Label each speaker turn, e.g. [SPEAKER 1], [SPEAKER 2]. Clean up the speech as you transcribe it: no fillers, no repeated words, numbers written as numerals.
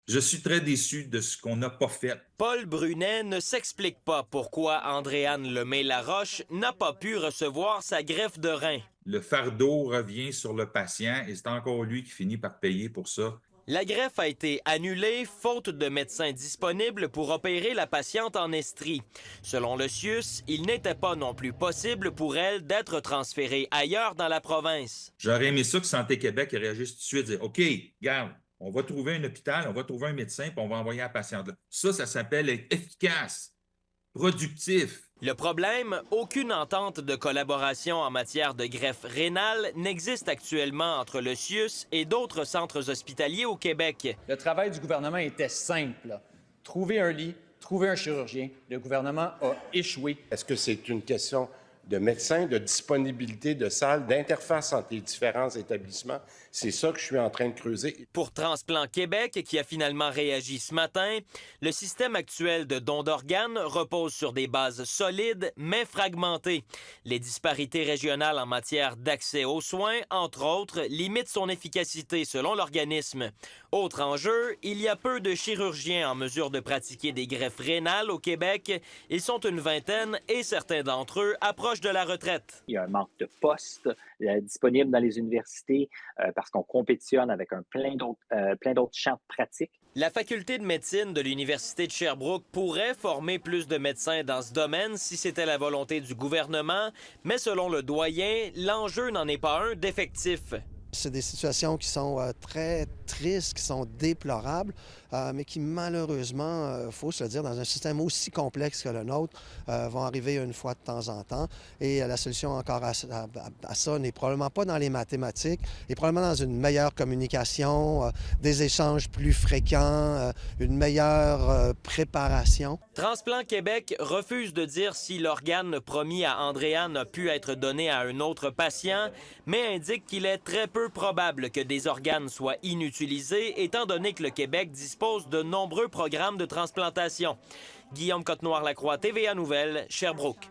[SPEAKER 1] Je suis très déçu de ce qu'on n'a pas fait.
[SPEAKER 2] Paul Brunet ne s'explique pas pourquoi Andréane Lemay-Laroche n'a pas pu recevoir sa greffe de rein.
[SPEAKER 1] Le fardeau revient sur le patient et c'est encore lui qui finit par payer pour ça.
[SPEAKER 2] La greffe a été annulée faute de médecins disponibles pour opérer la patiente en Estrie. Selon le CIUS, il n'était pas non plus possible pour elle d'être transférée ailleurs dans la province.
[SPEAKER 1] J'aurais aimé ça que Santé Québec réagisse tout de suite, dire OK, garde, on va trouver un hôpital, on va trouver un médecin, puis on va envoyer la patiente là. Ça s'appelle être efficace, productif.
[SPEAKER 2] Le problème, aucune entente de collaboration en matière de greffe rénale n'existe actuellement entre le CIUS et d'autres centres hospitaliers au Québec.
[SPEAKER 3] Le travail du gouvernement était simple. Trouver un lit, trouver un chirurgien. Le gouvernement a échoué.
[SPEAKER 4] Est-ce que c'est une question de médecins, de disponibilité de salles, d'interface entre les différents établissements? C'est ça que je suis en train de creuser.
[SPEAKER 2] Pour Transplant Québec, qui a finalement réagi ce matin, le système actuel de don d'organes repose sur des bases solides mais fragmentées. Les disparités régionales en matière d'accès aux soins, entre autres, limitent son efficacité selon l'organisme. Autre enjeu, il y a peu de chirurgiens en mesure de pratiquer des greffes rénales au Québec. Ils sont une vingtaine et certains d'entre eux approchent de la retraite.
[SPEAKER 5] Il y a un manque de postes disponibles dans les universités parce qu'on compétitionne avec plein d'autres champs de pratique.
[SPEAKER 2] La faculté de médecine de l'Université de Sherbrooke pourrait former plus de médecins dans ce domaine si c'était la volonté du gouvernement, mais selon le doyen, l'enjeu n'en est pas un d'effectifs.
[SPEAKER 6] C'est des situations qui sont très tristes, qui sont déplorables, mais qui malheureusement, il faut se le dire, dans un système aussi complexe que le nôtre, vont arriver une fois de temps en temps. Et la solution encore à ça n'est probablement pas dans les mathématiques, et probablement dans une meilleure communication, des échanges plus fréquents, une meilleure préparation.
[SPEAKER 2] Transplant Québec refuse de dire si l'organe promis à Andréane a pu être donné à un autre patient, mais indique qu'il est très peu probable que des organes soient inutilisés, étant donné que le Québec dispose de nombreux programmes de transplantation. Guillaume Cotenoir-Lacroix, TVA Nouvelles, Sherbrooke.